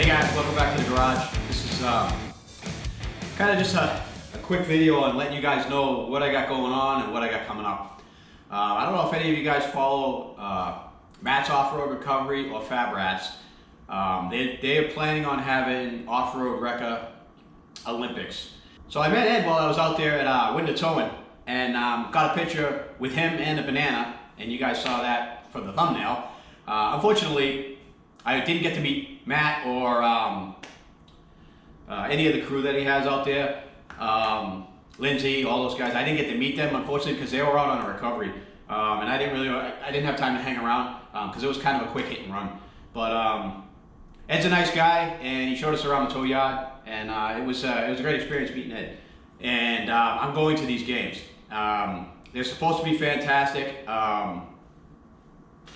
guys, welcome back to the garage. This is kind of just a quick video on letting you guys know what I got going on and what I got coming up. I don't know if any of you guys follow Matt's Off-Road Recovery or Fab Rats. They are planning on having Off-Road Recca Olympics. So I met Ed while I was out there at Winter Towing and got a picture with him and the banana, and you guys saw that from the thumbnail. Unfortunately, I didn't get to meet Matt or any of the crew that he has out there. Lindsay, all those guys. I didn't get to meet them, unfortunately, because they were out on a recovery, and I didn't have time to hang around because it was kind of a quick hit and run. But Ed's a nice guy, and he showed us around the tow yard, and it was a great experience meeting Ed. And I'm going to these games. They're supposed to be fantastic.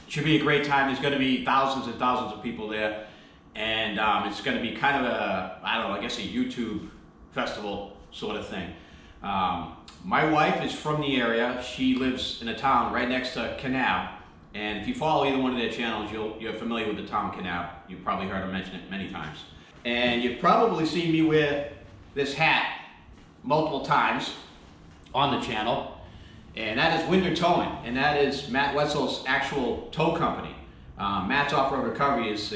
Should be a great time. There's going to be thousands and thousands of people there, and it's going to be kind of a, I don't know, I guess a YouTube festival sort of thing. My wife is from the area. She lives in a town right next to Canal, and if you follow either one of their channels, you're familiar with the town Canal. You've probably heard her mention it many times. And you've probably seen me wear this hat multiple times on the channel. And that is Winter Towing, and that is Matt Wetzel's actual tow company. Matt's Off-Road Recovery is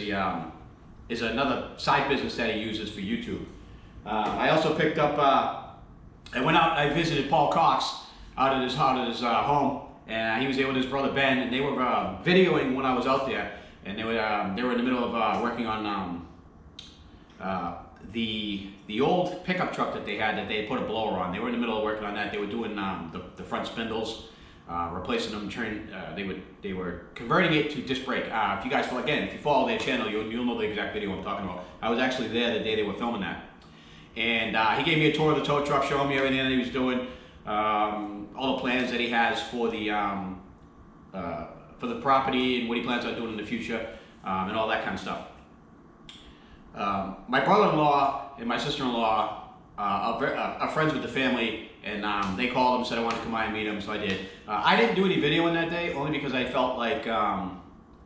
another side business that he uses for YouTube. I also picked up, I went out and I visited Paul Cox out at his home, and he was there with his brother Ben, and they were videoing when I was out there, and they were in the middle of working on the old pickup truck that they had put a blower on. They were in the middle of working on that. They were doing the front spindles, replacing them. They were converting it to disc brake. If you guys, if you follow their channel, you'll know the exact video I'm talking about. I was actually there the day they were filming that, and he gave me a tour of the tow truck, showing me everything that he was doing, all the plans that he has for the property and what he plans on doing in the future, and all that kind of stuff. My brother-in-law and my sister-in-law are friends with the family, and they called him and said I wanted to come by and meet him, so I did. I didn't do any videoing that day, only because I felt like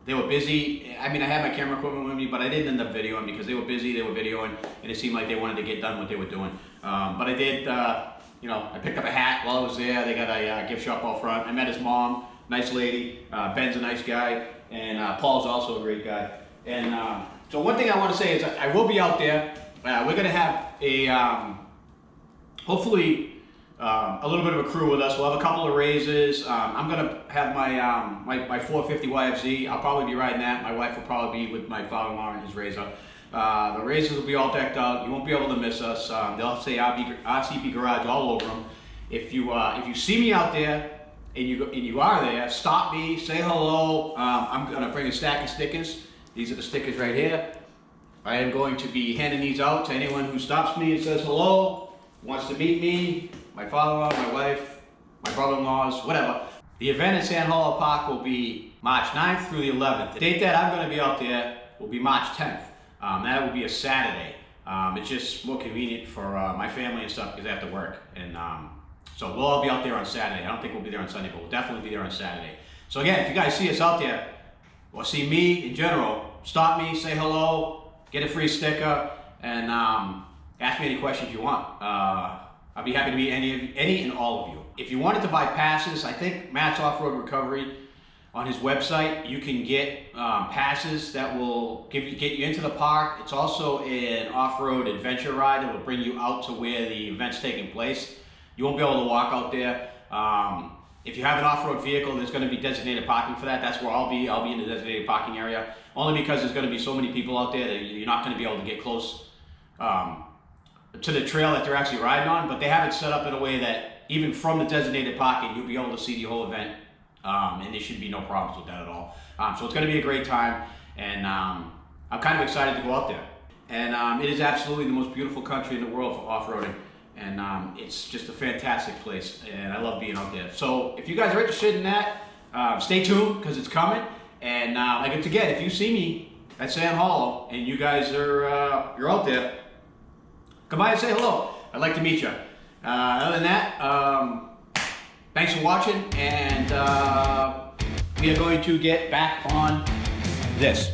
they were busy. I mean, I had my camera equipment with me, but I didn't end up videoing because they were busy, they were videoing, and it seemed like they wanted to get done what they were doing. But I did, I picked up a hat while I was there. They got a gift shop out front. I met his mom, nice lady. Ben's a nice guy, and Paul's also a great guy. And so one thing I want to say is I will be out there. We're going to have a, hopefully, a little bit of a crew with us. We'll have a couple of raises. I'm going to have my 450 YFZ. I'll probably be riding that. My wife will probably be with my father-in-law and his razor. The razors will be all decked out. You won't be able to miss us. They'll say RCP Garage all over them. If you see me out there and you are there, stop me, say hello. I'm going to bring a stack of stickers. These are the stickers right here. I am going to be handing these out to anyone who stops me and says hello, wants to meet me, my father-in-law, my wife, my brother-in-laws, whatever. The event at Sand Hollow Park will be March 9th through the 11th. The date that I'm going to be out there will be March 10th. That will be a Saturday. It's just more convenient for my family and stuff because they have to work. And so we'll all be out there on Saturday. I don't think we'll be there on Sunday, but we'll definitely be there on Saturday. So again, if you guys see us out there, or see me in general, stop me, say hello, get a free sticker, and ask me any questions you want. I'll be happy to meet any and all of you. If you wanted to buy passes, I think Matt's Off-Road Recovery, on his website, you can get passes that will get you into the park. It's also an off-road adventure ride that will bring you out to where the event's taking place. You won't be able to walk out there. If you have an off-road vehicle, there's going to be designated parking for that. That's where I'll be. I'll be in the designated parking area, only because there's going to be so many people out there that you're not going to be able to get close to the trail that they're actually riding on. But they have it set up in a way that even from the designated parking, you'll be able to see the whole event, and there should be no problems with that at all. So it's going to be a great time, and I'm kind of excited to go out there. And it is absolutely the most beautiful country in the world for off-roading. And it's just a fantastic place, and I love being out there. So if you guys are interested in that, stay tuned because it's coming. And again, if you see me at Sand Hollow and you guys are you're out there, come by and say hello. I'd like to meet you. Other than that, thanks for watching, and we are going to get back on this.